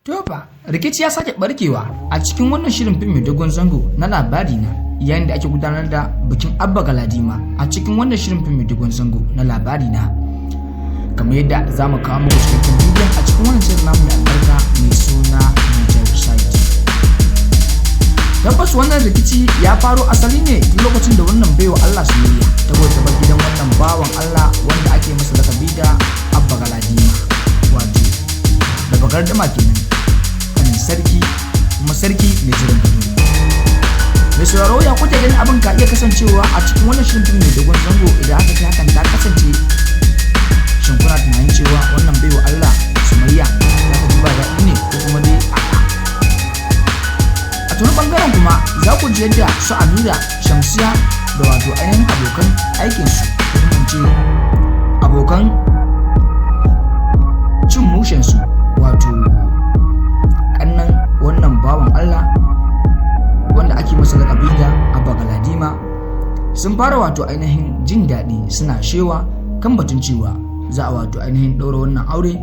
Tofa, rikici ya sake barkewa a cikin wannan shirin fim mai dogon zango na labari na yayin da ake gudanar da bikin Abba Galadima a cikin wannan shirin fim mai dogon zango na labari na. Kamar yadda za mu kawo muku cikakken bidiyon a cikin wannan shirin namu mai albarka mai suna Niger Side. Tabbas wannan rikici ya faro asali ne tun lokacin da wannan baiwa Allah soyayya ta gwada bar gidan wannan bawan Allah wanda ake masa lakabi da Abba Galadima, wato da bagardama kenan, kanin sarki kuma sarki mai jiran gado. Mai sauraro ya kuke ganin abin ka iya kasancewa a cikin wannan shirin fim mai dogon zango idan aka ce hakan ta kasance? Shin kuna tunanin cewa wannan baiwa Allah Sumayya za ta duba daɗi ne ko kuma dai a'a? A tuni bangaren kuma za ku ji yadda su Amira, Shamsiya da wato ainihin abokan aikinsu, kuma ce abokan cin mushensu, wato kannan wannan bawan Allah wanda ake masa lakabi da Abba Galadima, sun fara wato ainihin jin daɗi suna shewa kan batun cewa za a wato ainihin ɗaura wannan aure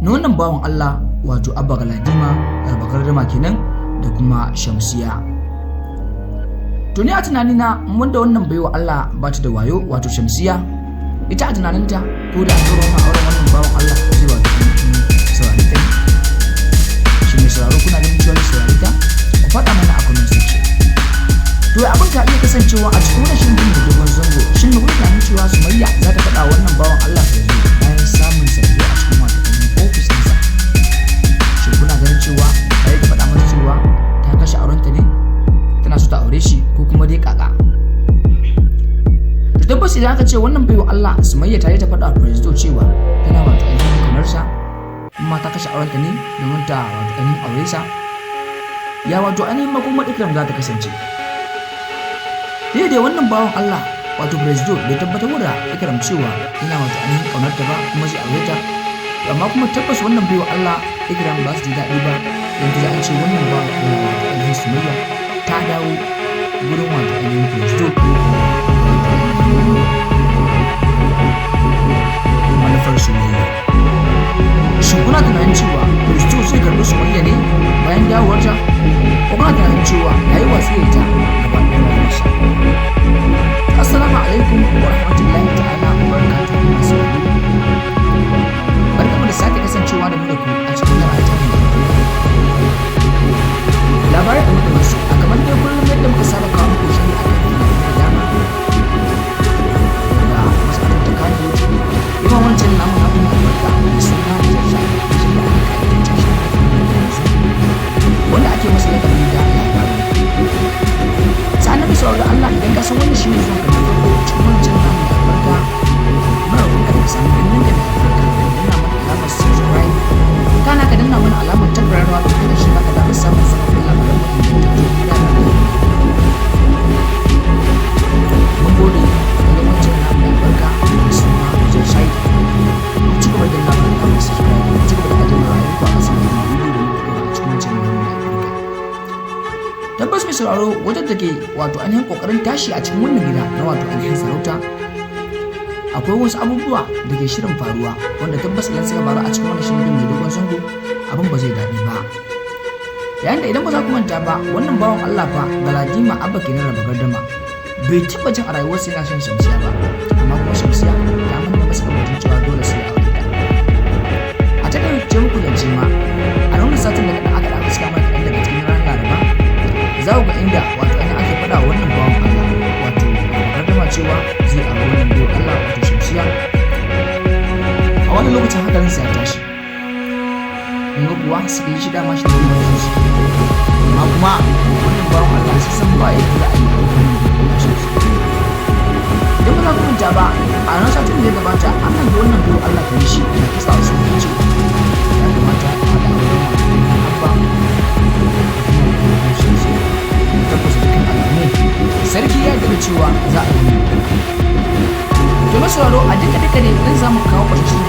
na wannan bawan Allah wato Abba Galadima da bagardama kenan da kuma Shamsiya. To ni a tunanina wanda wannan baiwa Allah ba ta da wayo wato Shamsiya, ita a tunaninta ko da an ɗaura wannan auren wannan bawan Allah zai wato saurari ta. Shi mai sauraro kuna ganin cewa saurari ta? Ku faɗa mana a comment section. To abin ka iya kasancewa a cikin wannan shirin da dogon zango, shin me kuka ganin cewa Sumayya za ta faɗa wannan bawan Allah ta zo bayan samun sarki a cikin wato ofis ɗinsa? Shin kuna ganin cewa ta yi ta faɗa masa cewa ta kashe aurenta ne, tana so ta aure shi ko kuma dai kaka? To tabbas idan aka ce wannan baiwa Allah Sumayya ta yi ta faɗa Presto cewa tana wato ainihin kamarsa kuma ta kashe aurenta ne domin ta wato ainihin aure sa, ya wato ainihin makomar Ikram za ta kasance? Daidai wannan bawan Allah wato Presto bai tabbatar da Ikram cewa yana wato ainihin ƙaunarta ba kuma zai aure ta, amma kuma tabbas wannan baiwa Allah Ikram ba su ji daɗi ba yanzu za a ce wannan bawan Allah wato ainihin Sumayya ta dawo gurin wato ainihin Presto manufar soyayya. Shin kuna tunanin cewa Presto zai karɓi Sumayya ne bayan dawowarta, ko kuna tunanin cewa ya yi watsi da ita gaba ɗaya rayuwarsa? Assalamu alaikum wa rahmatullahi ta'ala wa barakatuhu. Barkamu da sake kasancewa da mu da ku a cikin labarai labarai da masu a kamar dai kullum yadda muka saba kawo muku shi a kan da dama da masu ta kawo yawan wancan namu na kuma albarka da suna da jasha shi da aka kai da jasha wanda ake masa lakabi da labarai. Sa'an bisa da Allah idan ka san wannan shi ne zuwa ga farko cikin wancan namu da albarka, muna roƙon ka da sami hannun da albarka da danna mana alamar subscribe, kana ka danna mana alamar tabbarawa da kuma shi baka damar samun sabbin labaran mu ingantattu da mun gode da wancan namu da albarka da suna Niger Side. Ku ci gaba da danna mana alamar subscribe, ku ci gaba da adana ra'ayinku a ƙasan wannan bidiyo da muka ɗora a cikin wancan namu da albarka. Tabbas mai sauraro wajen da ke wato ainihin kokarin tashi a cikin wannan gida na wato ainihin sarauta, akwai wasu abubuwa da ke shirin faruwa wanda tabbas idan suka faru a cikin wannan shirin mai dogon zango abin ba zai daɗi ba. Yayin da idan ba za ku manta ba, wannan bawan Allah fa Galadima Abba kenan da bagardama bai taɓa jin a rayuwarsa yana son Shamsiya ba, amma kuma Shamsiya ta manna masa kamar cewa dole sai ya aure ta. A takaice muku zance ma a wannan satin da aka da fuska mai kaɗan daga cikin ranar Laraba, za ku ga inda wato ana ake faɗa wannan bawan Allah wato bagardama cewa zai aure wannan baiwa Allah wato Shamsiya. A wani lokacin hankalinsa ya tashi, in ga kuwa suka yi shi dama shi da wani su, amma kuma wannan bawan Allah sai san ba yadda za a yi wannan baiwa Shamsiya. Idan ba za ku manta ba, a ranar satin da ya gabata an nan da wannan baiwa Allah ta yi shi da kisa su ne ce ya kamata a haɗa auren Abba Shamsiya. Tabbas dukkan alamu sarki ya yarda cewa za a yi. To masauraro a duka ne dan zamu kawo ƙarshen